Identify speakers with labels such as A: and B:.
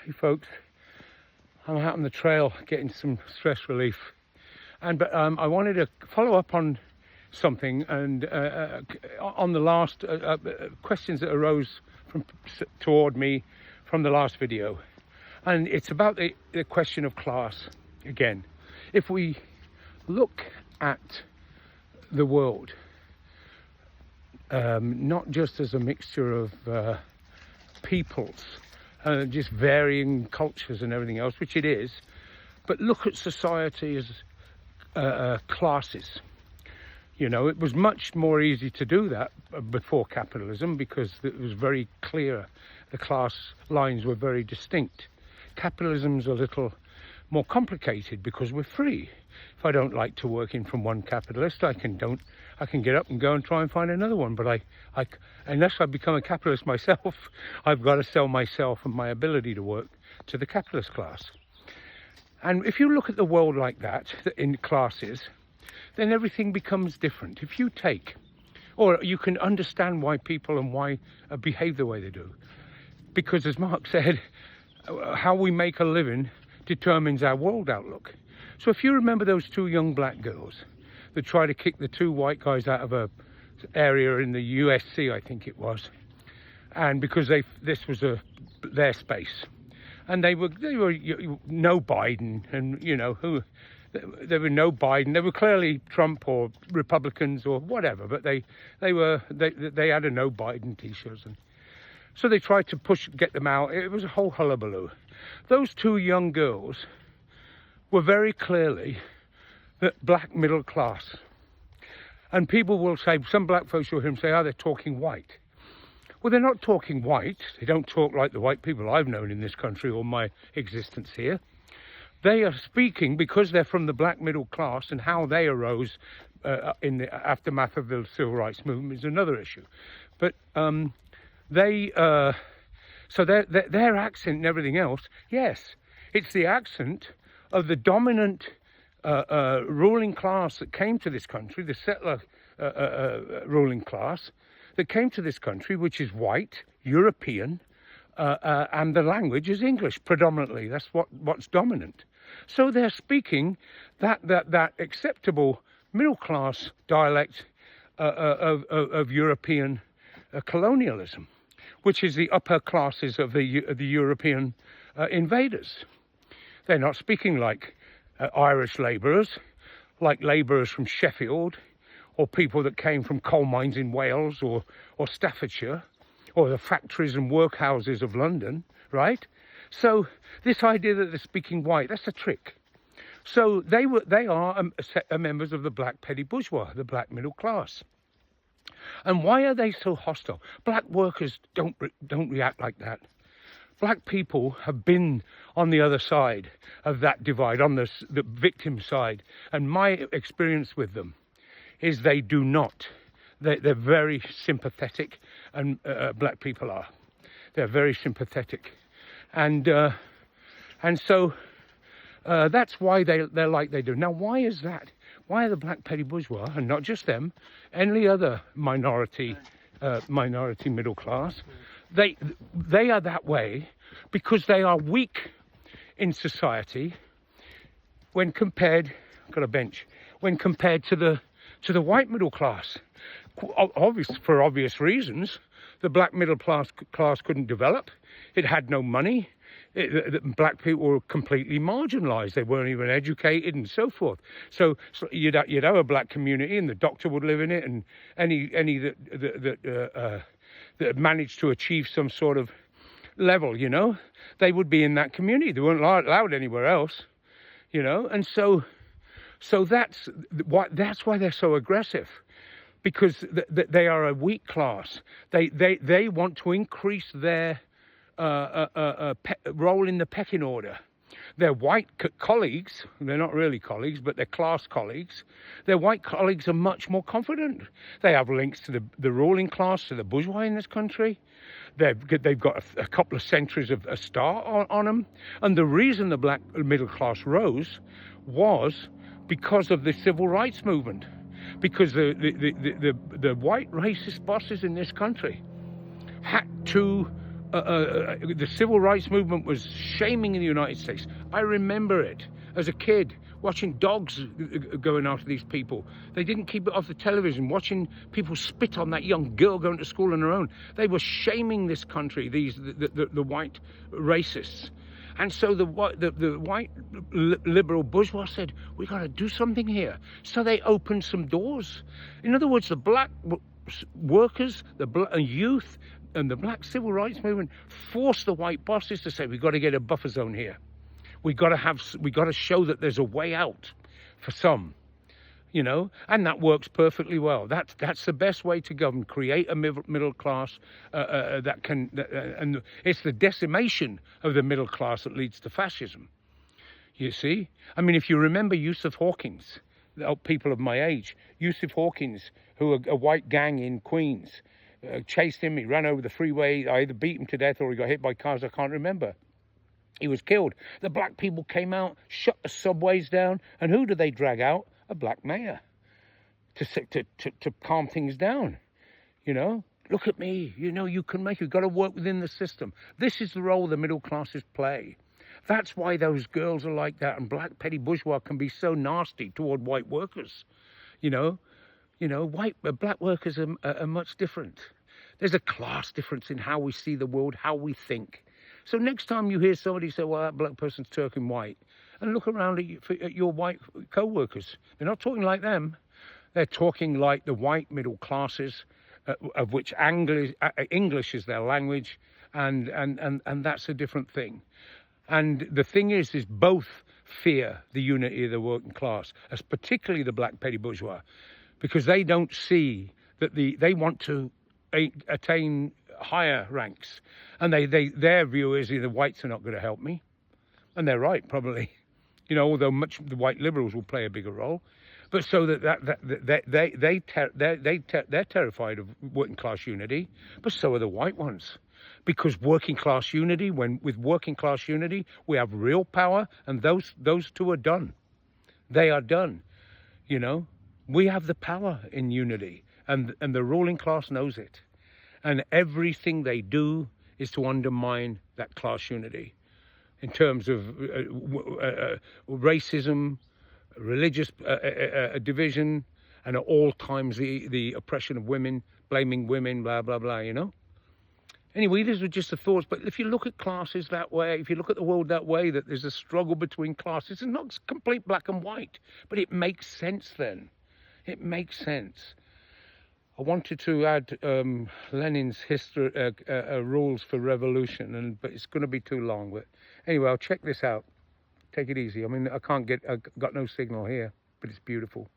A: Hey folks, I'm out on the trail getting some stress relief, but I wanted to follow up on something and on the last questions that arose toward me from the last video, and it's about the question of class again. If we look at the world not just as a mixture of peoples, just varying cultures and everything else, which it is, but look at society as classes. You know, it was much more easy to do that before capitalism because it was very clear. The class lines were very distinct. Capitalism's a little more complicated because we're free. If I don't like to work in from one capitalist, I can get up and go and try and find another one. But unless I become a capitalist myself, I've got to sell myself and my ability to work to the capitalist class. And if you look at the world like that, in classes, then everything becomes different. If you take, or you can understand why people and why behave the way they do. Because as Marx said, how we make a living determines our world outlook. So if you remember those two young black girls that tried to kick the two white guys out of a area in the USC, I think it was, and because this was their space, and they were no Biden, and you know who. They were no Biden. They were clearly Trump or Republicans or whatever, but they had a no Biden t-shirts, and so they tried to get them out. It was a whole hullabaloo. Those two young girls were very clearly the black middle class, and people will say, some black folks will hear them say, "Oh, they're talking white." Well, they're not talking white. They don't talk like the white people I've known in this country or my existence here. They are speaking because they're from the black middle class, and how they arose in the aftermath of the civil rights movement is another issue. But so their accent and everything else, yes, it's the accent of the dominant ruling class that came to this country, the settler ruling class that came to this country, which is white, European, and the language is English predominantly. That's what's dominant. So they're speaking that acceptable middle class dialect of European colonialism, which is the upper classes of the European invaders. They're not speaking like Irish labourers, like labourers from Sheffield, or people that came from coal mines in Wales or Staffordshire, or the factories and workhouses of London, right? So this idea that they're speaking white, that's a trick. So they are members of the black petty bourgeois, the black middle class. And why are they so hostile? Black workers don't react like that. Black people have been on the other side of that divide, on the victim side. And my experience with them is they do not. They're very sympathetic, and black people are. They're very sympathetic, and so that's why they're like they do. Now, why is that? Why are the black petty bourgeois, and not just them, any other minority middle class, they are that way because they are weak in society when compared. I've got a bench. When compared to the white middle class. For obvious reasons, the black middle class couldn't develop. It had no money. Black people were completely marginalised. They weren't even educated and so forth. So you'd have a black community, and the doctor would live in it, and any that managed to achieve some sort of level, you know, they would be in that community. They weren't allowed anywhere else, you know, and so that's why they're so aggressive. Because they are a weak class. They want to increase their role in the pecking order. Their white colleagues, they're not really colleagues, but they're class colleagues. Their white colleagues are much more confident. They have links to the ruling class, to the bourgeois in this country. They've got a couple of centuries of a start on them. And the reason the black middle class rose was because of the civil rights movement. Because the white racist bosses in this country had to The civil rights movement was shaming in the United States. I remember it as a kid, watching dogs going after these people. They didn't keep it off the television, watching people spit on that young girl going to school on her own. They were shaming this country, the white racists. And so the white liberal bourgeois said, we got to do something here. So they opened some doors. In other words, the black workers, the youth, and the black civil rights movement forced the white bosses to say, we've got to get a buffer zone here. We got to show that there's a way out for some, you know, and that works perfectly well. That's the best way to govern. Create a middle class that can, and it's the decimation of the middle class that leads to fascism. You see, I mean, if you remember Yusuf Hawkins, people of my age, Yusuf Hawkins, who a white gang in Queens chased him. He ran over the freeway. I either beat him to death or he got hit by cars. I can't remember. He was killed. The black people came out, shut the subways down, and who did they drag out? A black mayor to calm things down. You know, look at me. You know, you can make it. You've got to work within the system. This is the role the middle classes play. That's why those girls are like that, and black petty bourgeois can be so nasty toward white workers. You know, black workers are much different. There's a class difference in how we see the world, how we think. So next time you hear somebody say, well, that black person's Turk and white, and look around at your white co-workers. They're not talking like them. They're talking like the white middle classes, of which English is their language, and that's a different thing. And the thing is both fear the unity of the working class, as particularly the black petty bourgeois, because they don't see that they want to attain higher ranks, and their view is either whites are not going to help me, and they're right probably, you know, although much the white liberals will play a bigger role, but so they're terrified of working class unity, but so are the white ones, because working class unity, with working class unity we have real power, and those two are done. They are done. You know, we have the power in unity, and the ruling class knows it. And everything they do is to undermine that class unity in terms of racism, religious division, and at all times the oppression of women, blaming women, blah, blah, blah, you know. Anyway, these were just the thoughts. But if you look at classes that way, if you look at the world that way, that there's a struggle between classes, it's not complete black and white, but it makes sense then. It makes sense. I wanted to add Lenin's history, rules for revolution, but it's going to be too long. But anyway, I'll check this out. Take it easy. I mean, I've got no signal here, but it's beautiful.